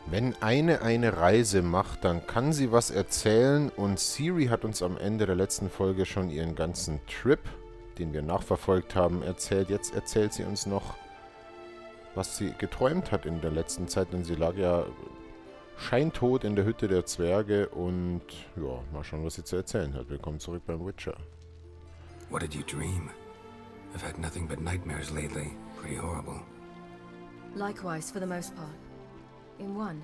Wenn eine Reise macht, dann kann sie was erzählen und Siri hat uns am Ende der letzten Folge schon ihren ganzen Trip, den wir nachverfolgt haben, erzählt. Jetzt erzählt sie uns noch, was sie geträumt hat in der letzten Zeit, denn sie lag ja scheintot in der Hütte der Zwerge und ja, mal schauen, was sie zu erzählen hat. Willkommen zurück beim Witcher. What did you dream? I've had nothing but nightmares lately. Pretty horrible. Likewise, for the most part. In one,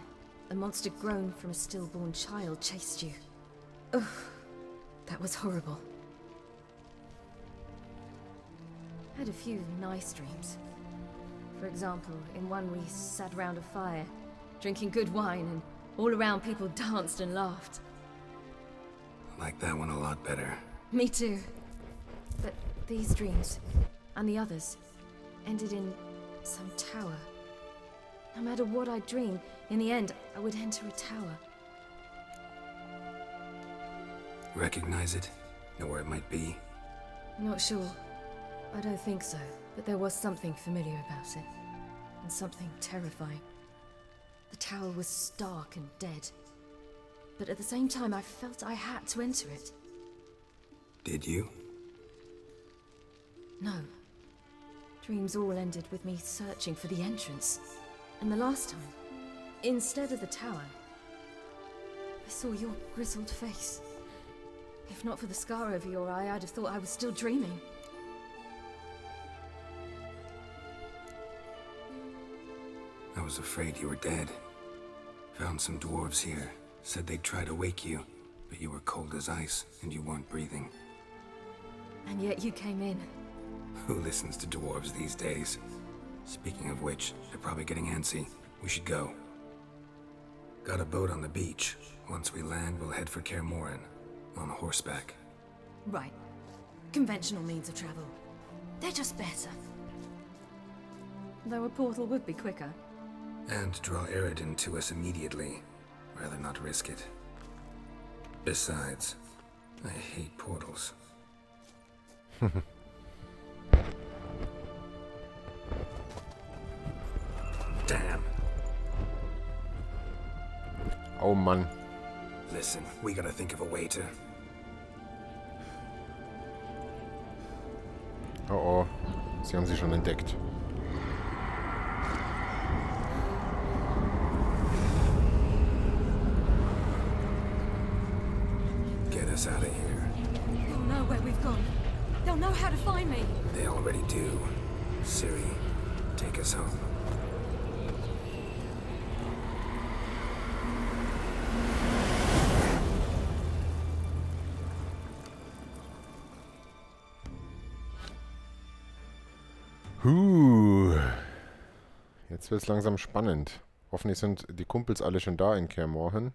a monster grown from a stillborn child chased you. Ugh, that was horrible. I had a few nice dreams. For example, in one we sat around a fire, drinking good wine, and all around people danced and laughed. I like that one a lot better. Me too. But these dreams, and the others, ended in some tower. No matter what I dream, in the end, I would enter a tower. Recognize it? Know where it might be? Not sure. I don't think so, but there was something familiar about it. And something terrifying. The tower was stark and dead. But at the same time, I felt I had to enter it. Did you? No. Dreams all ended with me searching for the entrance. And the last time, instead of the tower, I saw your grizzled face. If not for the scar over your eye, I'd have thought I was still dreaming. I was afraid you were dead. Found some dwarves here. Said they'd try to wake you, but you were cold as ice and you weren't breathing. And yet you came in. Who listens to dwarves these days? Speaking of which, they're probably getting antsy. We should go. Got a boat on the beach. Once we land, we'll head for Kaer Morhen. On horseback. Right. Conventional means of travel. They're just better. Though a portal would be quicker. And draw Eridan to us immediately. Rather not risk it. Besides, I hate portals. Damn. Oh Mann. Listen, we gotta think of a way to... Oh oh, sie haben sie schon entdeckt. Get us out of here. They'll know where we've gone. They'll know how to find me. They already do. Ciri, take us home. Jetzt wird es langsam spannend. Hoffentlich sind die Kumpels alle schon da in Kaer Morhen.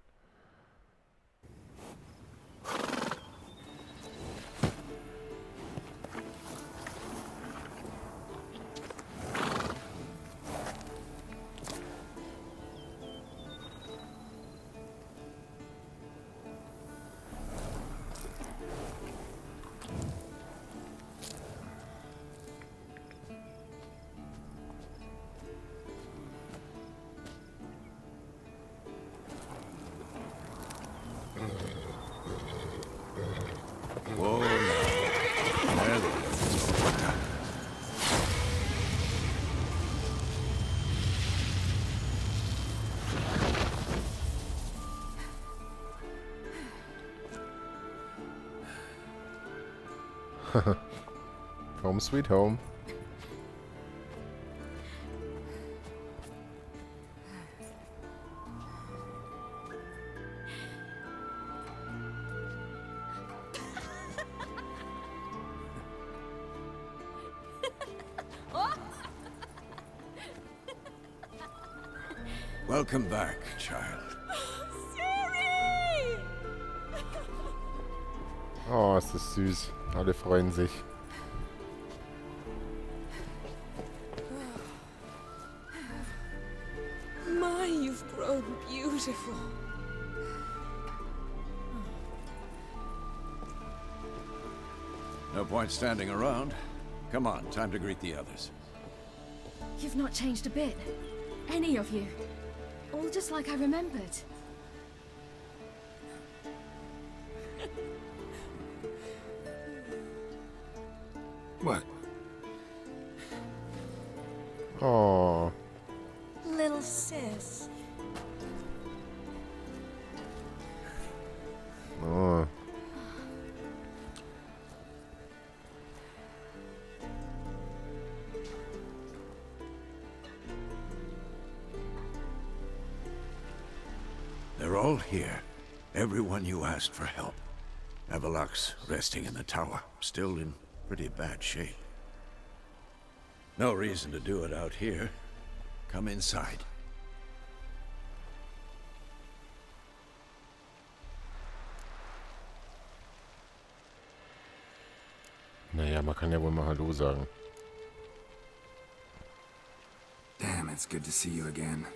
Whoa, now. There they go. Home sweet home. Welcome back, child. Oh, ist das süß. Alle freuen sich. My, you've grown beautiful. No point standing around. Come on, time to greet the others. You've not changed a bit. Any of you. All just like I remembered. What? Oh. Little sis. Oh. They're all here. Everyone you asked for help. Avalok's resting in the tower, still in pretty bad shape. No reason to do it out here. Come inside. Naja, man kann ja wohl mal Hallo sagen. Damn, it's good to see you again.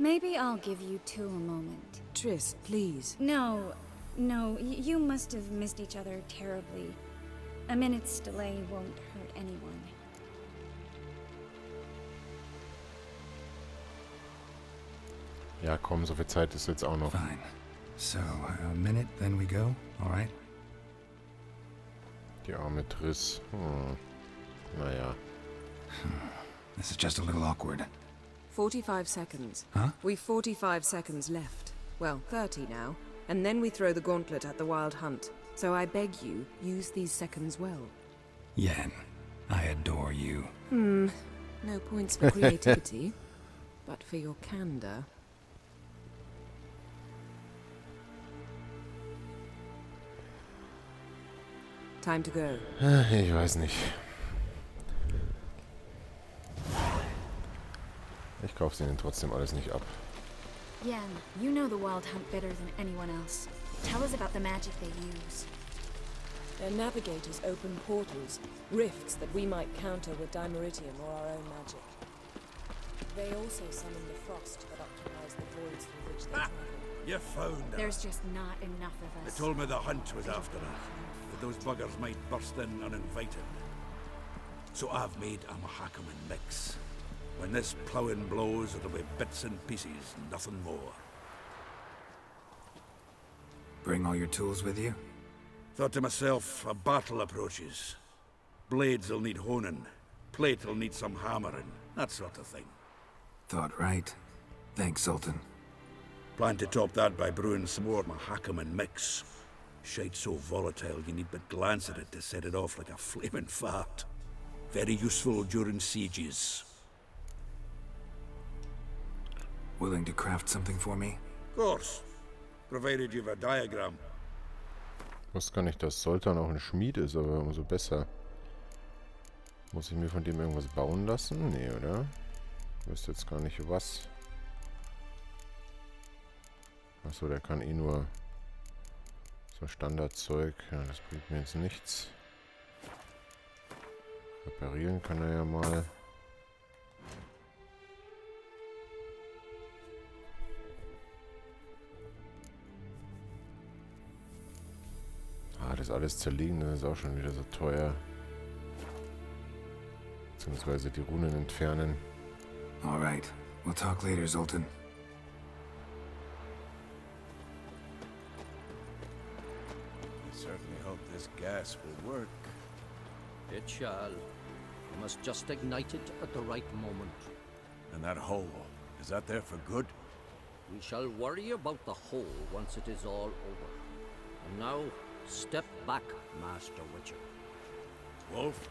Maybe I'll give you two a moment. Triss, please. No, you must have missed each other terribly. A minute's delay won't hurt anyone. Ja, komm, so viel Zeit ist jetzt auch noch. Fine. So, a minute, then we go? All right? Die arme Triss. Naja. This is just a little awkward. 45 seconds. Huh? We've 45 seconds left. Well, 30 now. And then we throw the gauntlet at the Wild Hunt. So I beg you, use these seconds well. Yen, I adore you. No points for creativity, but for your candor. Time to go. Ich weiß nicht. Ich kauf's ihnen trotzdem alles nicht ab. Yen, you know the Wild Hunt better than anyone else. Tell us about the magic they use. Their navigators open portals, rifts that we might counter with dimeritium or our own magic. They also summon the frost that occupies the voids through which they travel. You found her. There's just not enough of They us. told me the hunt was after her, that those buggers might burst in uninvited. So I've made a Mahakaman mix. When this ploughing blows, it'll be bits and pieces, nothing more. Bring all your tools with you? Thought to myself, a battle approaches. Blades will need honing, plate will need some hammering, that sort of thing. Thought right. Thanks, Sultan. Plan to top that by brewing some more Mahakaman mix. Shite so volatile you need but glance at it to set it off like a flaming fart. Very useful during sieges. Willing to craft something for me? Of course, provided you've a diagram. Ich wusste gar nicht, dass Sultan auch ein Schmied ist, aber umso besser. Muss ich mir von dem irgendwas bauen lassen? Nee, oder? Ich wüsste jetzt gar nicht, was. Achso, der kann eh nur so Standardzeug. Ja, das bringt mir jetzt nichts. Reparieren kann er ja mal. Ah, das alles zerlegen, das ist auch schon wieder so teuer. Beziehungsweise die Runen entfernen. All right. We'll talk later, Sultan. I certainly hope this gas will work. It shall. You must just ignite it at the right moment. And that hole, is that there for good? We shall worry about the hole once it is all over. And now, step back, Master Witcher. Wolf?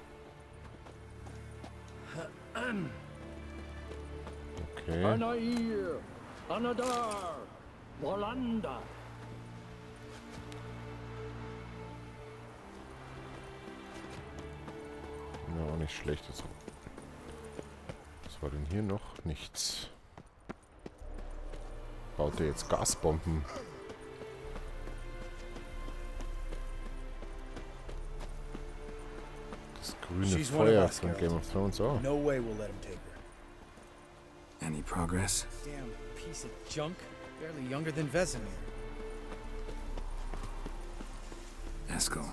Okay. Anair! Anadar! Volanda! Ja, auch nicht schlecht. Was war denn hier noch? Nichts. Baut der jetzt Gasbomben? Das grüne She's one of Feuer us, von Geralt. Game of Thrones. Oh. No way we'll let him take her. Any progress? Damn piece of junk. Barely younger than Vesemir. Eskel.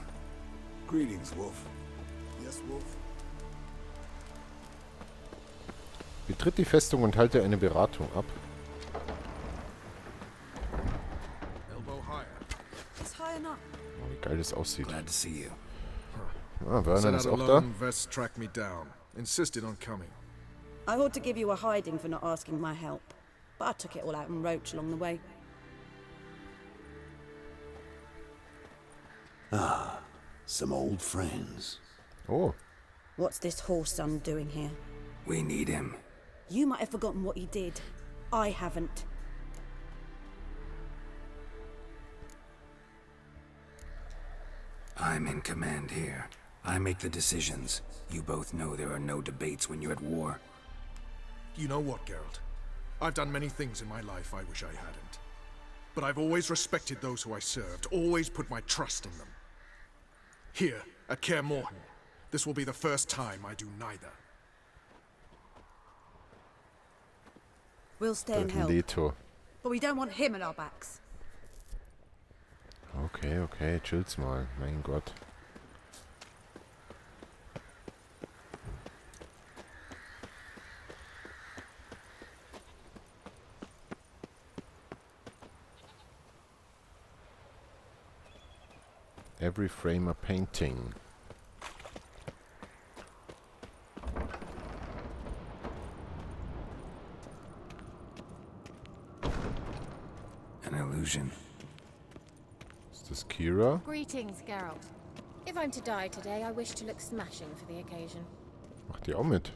Greetings, Wolf. Yes, Wolf? Betritt die Festung und halte eine Beratung ab. Oh, wie geil das aussieht. Glad to see you. Ah, Vernon Set ist out auch da. alone, Vest tracked me down. Insisted on coming. I ought to give you a hiding for not asking my help, but I took it all out in Roach along the way. Ah, some old friends. Oh, What's this horse son doing here? We need him. You might have forgotten what he did. I haven't. I'm in command here. I make the decisions. You both know there are no debates when you're at war. You know what, Geralt? I've done many things in my life I wish I hadn't. But I've always respected those who I served, always put my trust in them. Here, at Kaer Morhen, this will be the first time I do neither. We'll stay and help, Leto. but we don't want him at our backs. Okay, okay, chill's mal. Mein Gott. Every frame a painting. An illusion. Ist das Kira? Greetings, Geralt. If I'm to die today, I wish to look smashing for the occasion. Macht die auch mit?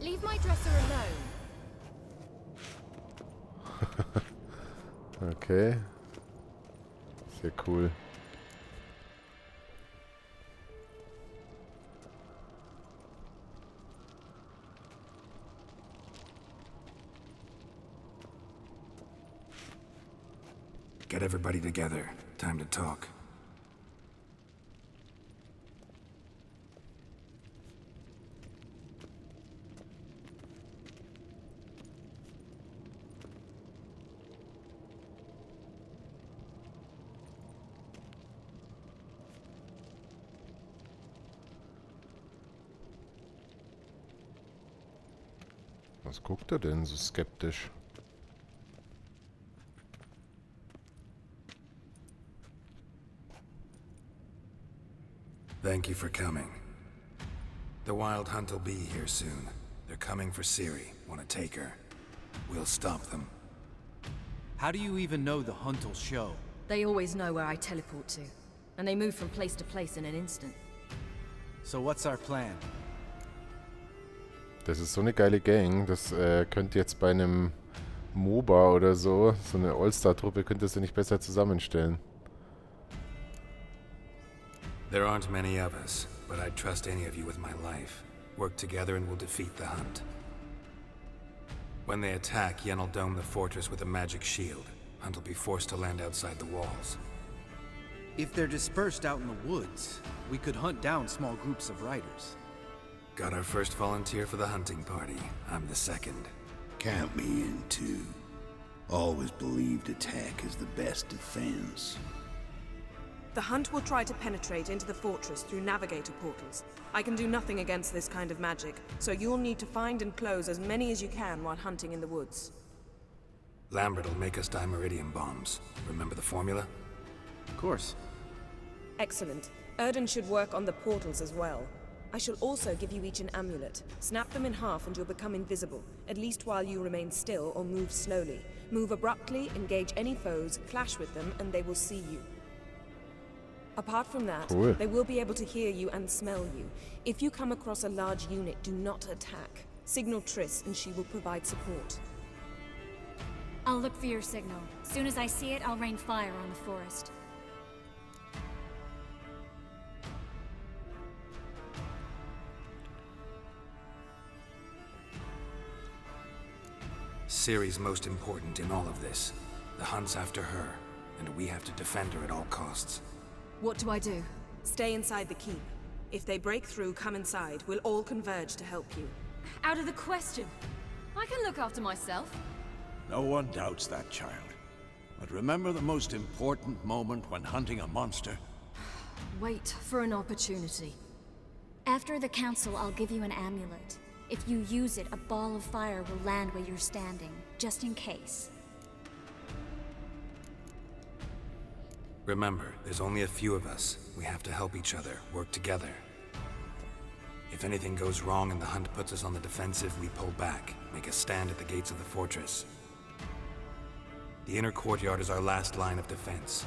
Leave my dresser alone. Okay. Sehr cool. Get everybody together. Time to talk. Was guckt er denn so skeptisch? Thank you for coming. The Wild Hunt will be here soon. They're coming for Ciri. Want to take her? We'll stop them. How do you even know the hunt will show? They always know where I teleport to, and they move from place to place in an instant. So what's our plan? Das ist so eine geile Gang, das könnte jetzt bei einem MOBA oder so eine All-Star-Truppe, könntest du nicht besser zusammenstellen. There aren't many of us, but I'd trust any of you with my life. Work together and we'll defeat the Hunt. When they attack, Yen will dome the fortress with a magic shield. Hunt will be forced to land outside the walls. If they're dispersed out in the woods, we could hunt down small groups of riders. Got our first volunteer for the hunting party. I'm the second. Count me in too. Always believed attack is the best defense. The Hunt will try to penetrate into the fortress through navigator portals. I can do nothing against this kind of magic, so you'll need to find and close as many as you can while hunting in the woods. Lambert will make us dimeridium bombs. Remember the formula? Of course. Excellent. Erden should work on the portals as well. I shall also give you each an amulet. Snap them in half and you'll become invisible, at least while you remain still or move slowly. Move abruptly, engage any foes, clash with them, and they will see you. Apart from that, Cool. they will be able to hear you and smell you. If you come across a large unit, do not attack. Signal Triss and she will provide support. I'll look for your signal. Soon as I see it, I'll rain fire on the forest. Ciri's most important in all of this. The Hunt's after her, and we have to defend her at all costs. What do I do? Stay inside the keep. If they break through, come inside. We'll all converge to help you. Out of the question. I can look after myself. No one doubts that, child. But remember the most important moment when hunting a monster? Wait for an opportunity. After the council, I'll give you an amulet. If you use it, a ball of fire will land where you're standing, just in case. Remember, there's only a few of us. We have to help each other, work together. If anything goes wrong and the hunt puts us on the defensive, we pull back, make a stand at the gates of the fortress. The inner courtyard is our last line of defense.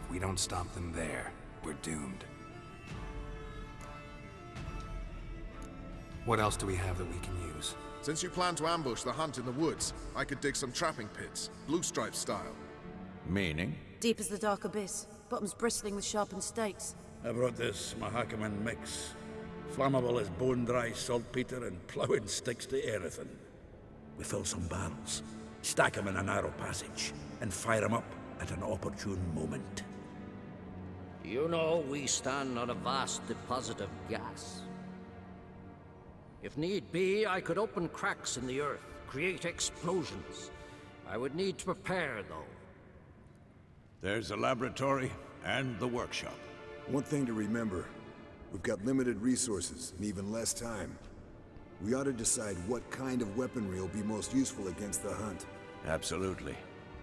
If we don't stop them there, we're doomed. What else do we have that we can use? Since you plan to ambush the hunt in the woods, I could dig some trapping pits, blue stripe style. Meaning? Deep as the dark abyss, bottoms bristling with sharpened stakes. I brought this Mahakaman mix. Flammable as bone-dry saltpeter and plowing sticks to anything. We fill some barrels, stack them in a narrow passage, and fire them up at an opportune moment. You know, we stand on a vast deposit of gas. If need be, I could open cracks in the earth, create explosions. I would need to prepare, though. There's the laboratory and the workshop. One thing to remember, we've got limited resources and even less time. We ought to decide what kind of weaponry will be most useful against the hunt. Absolutely.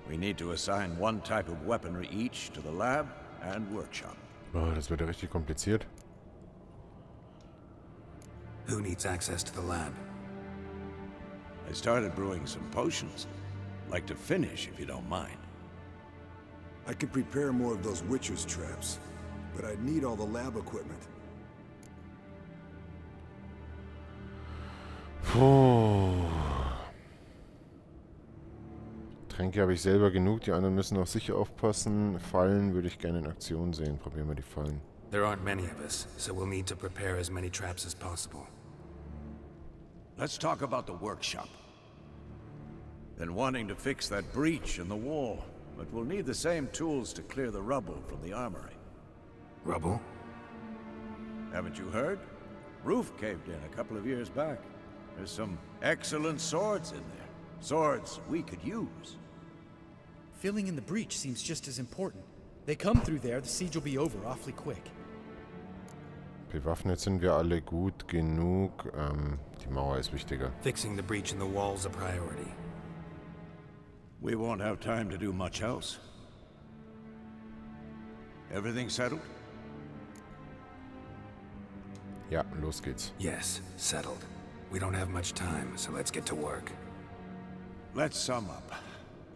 We need to assign one type of weaponry each to the lab and workshop. Oh, das wird ja richtig kompliziert. Who needs access to the lab? I started brewing some potions. Like to finish, if you don't mind. I could prepare more of those Witcher's traps, but I'd need all the lab equipment. Puh. Tränke habe ich selber genug, die anderen müssen auf sich aufpassen. Fallen würde ich gerne in Aktion sehen. Probieren wir die Fallen. There aren't many of us, so we'll need to prepare as many traps as possible. Let's talk about the workshop. Been wanting to fix that breach in the wall, but we'll need the same tools to clear the rubble from the armory. Rubble? Haven't you heard? Roof caved in a couple of years back. There's some excellent swords in there. Swords we could use. Filling in the breach seems just as important. They come through there, the siege will be over awfully quick. Bewaffnet sind wir alle gut genug. Die Mauer ist wichtiger. Fixing the breach in the wall's a priority. We won't have time to do much else. Everything settled? Ja, los geht's. Yes, settled. We don't have much time, so let's get to work. Let's sum up.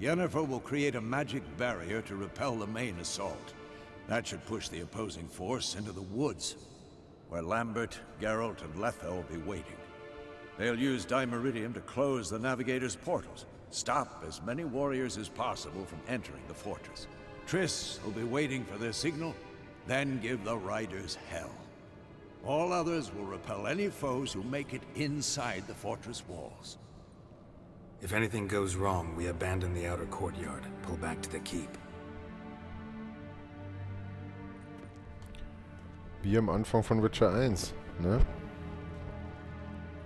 Yennefer will create a magic barrier to repel the main assault. That should push the opposing force into the woods, where Lambert, Geralt, and Letha will be waiting. They'll use Dimeridium to close the Navigator's portals, stop as many warriors as possible from entering the fortress. Triss will be waiting for their signal, then give the riders hell. All others will repel any foes who make it inside the fortress walls. If anything goes wrong, we abandon the outer courtyard, pull back to the keep. Wie am Anfang von Witcher 1, ne?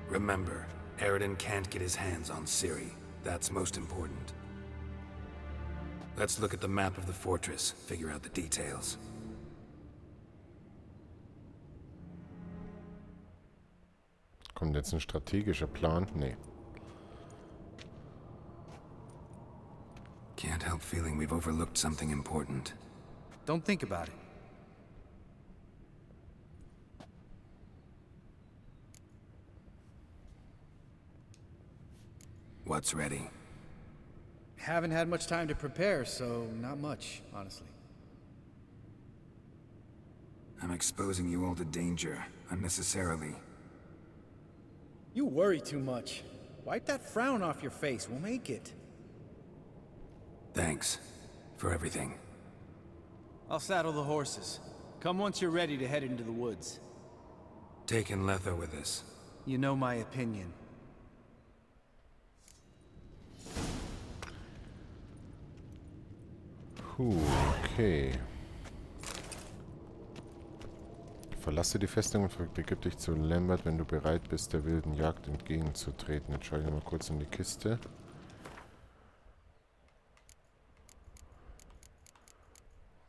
Remember, Aridin can't get his hands on Ciri. That's most important. Let's look at the map of the fortress, figure out the details. Kommt jetzt ein strategischer Plan? Nee. Can't help feeling we've overlooked something important. Don't think about it. What's ready? Haven't had much time to prepare, so not much, honestly. I'm exposing you all to danger, unnecessarily. You worry too much. Wipe that frown off your face, we'll make it. Thanks for everything. I'll saddle the horses. Come once you're ready to head into the woods. Taking Letha with us. You know my opinion. Okay. Verlasse die Festung und begib dich zu Lambert, wenn du bereit bist, der wilden Jagd entgegenzutreten. Jetzt schaue ich mal kurz in die Kiste.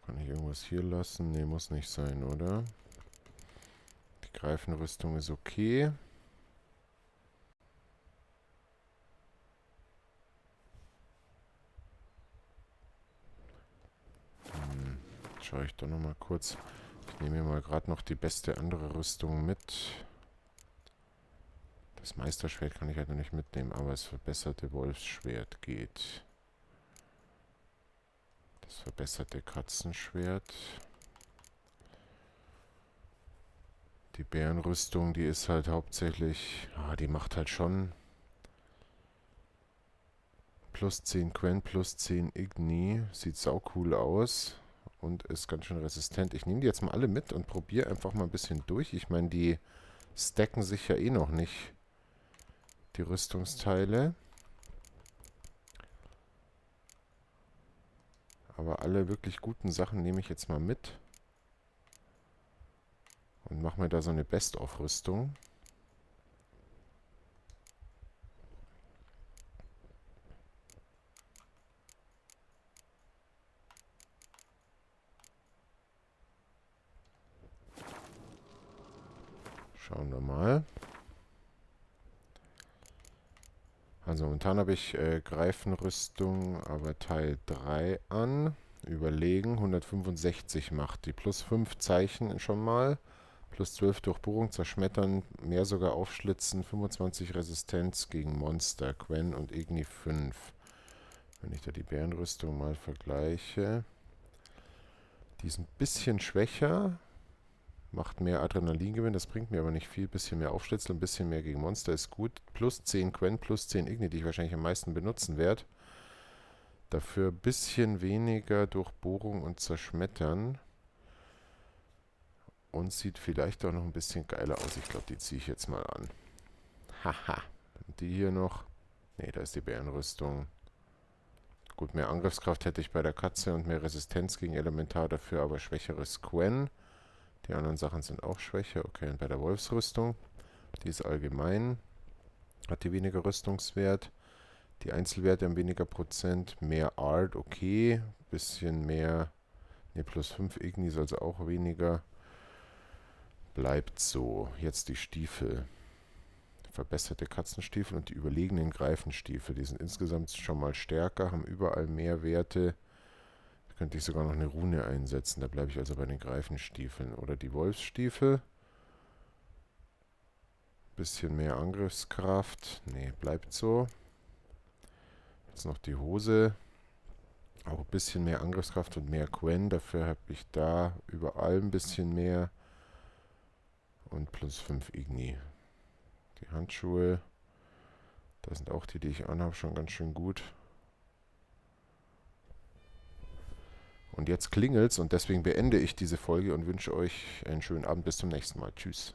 Kann ich irgendwas hier lassen? Ne, muss nicht sein, oder? Die Greifenrüstung ist okay. Schaue ich doch nochmal kurz. Ich nehme mir mal gerade noch die beste andere Rüstung mit. Das Meisterschwert kann ich halt noch nicht mitnehmen, aber das verbesserte Wolfsschwert geht. Das verbesserte Katzenschwert. Die Bärenrüstung, die ist halt hauptsächlich... die macht halt schon... Plus 10 Quen, plus 10 Igni. Sieht sau cool aus. Und ist ganz schön resistent. Ich nehme die jetzt mal alle mit und probiere einfach mal ein bisschen durch. Ich meine, die stacken sich ja eh noch nicht, die Rüstungsteile. Aber alle wirklich guten Sachen nehme ich jetzt mal mit. Und mache mir da so eine Best-of-Rüstung. Schauen wir mal. Also momentan habe ich Greifenrüstung, aber Teil 3 an. Überlegen, 165 macht die. Plus 5 Zeichen schon mal. Plus 12 Durchbohrung, zerschmettern, mehr sogar aufschlitzen. 25 Resistenz gegen Monster, Quen und Igni 5. Wenn ich da die Bärenrüstung mal vergleiche. Die ist ein bisschen schwächer. Macht mehr Adrenalingewinn, das bringt mir aber nicht viel. Bisschen mehr Aufschlitzel, ein bisschen mehr gegen Monster ist gut. Plus 10 Quen, plus 10 Igni, die ich wahrscheinlich am meisten benutzen werde. Dafür ein bisschen weniger Durchbohrung und Zerschmettern. Und sieht vielleicht auch noch ein bisschen geiler aus. Ich glaube, die ziehe ich jetzt mal an. Haha. Und die hier noch. Ne, da ist die Bärenrüstung. Gut, mehr Angriffskraft hätte ich bei der Katze und mehr Resistenz gegen Elementar, dafür aber schwächeres Quen. Die anderen Sachen sind auch schwächer. Okay, und bei der Wolfsrüstung, die ist allgemein, hat die weniger Rüstungswert. Die Einzelwerte haben weniger Prozent, mehr Art, okay. Bisschen mehr, ne, plus 5 Igni, also auch weniger. Bleibt so. Jetzt die Stiefel. Verbesserte Katzenstiefel und die überlegenen Greifenstiefel. Die sind insgesamt schon mal stärker, haben überall mehr Werte. Könnte ich sogar noch eine Rune einsetzen. Da bleibe ich also bei den Greifenstiefeln. Oder die Wolfsstiefel. Bisschen mehr Angriffskraft. Ne, bleibt so. Jetzt noch die Hose. Auch ein bisschen mehr Angriffskraft und mehr Quen. Dafür habe ich da überall ein bisschen mehr. Und plus 5 Igni. Die Handschuhe. Das sind auch die ich anhabe, schon ganz schön gut. Und jetzt klingelt's und deswegen beende ich diese Folge und wünsche euch einen schönen Abend. Bis zum nächsten Mal. Tschüss.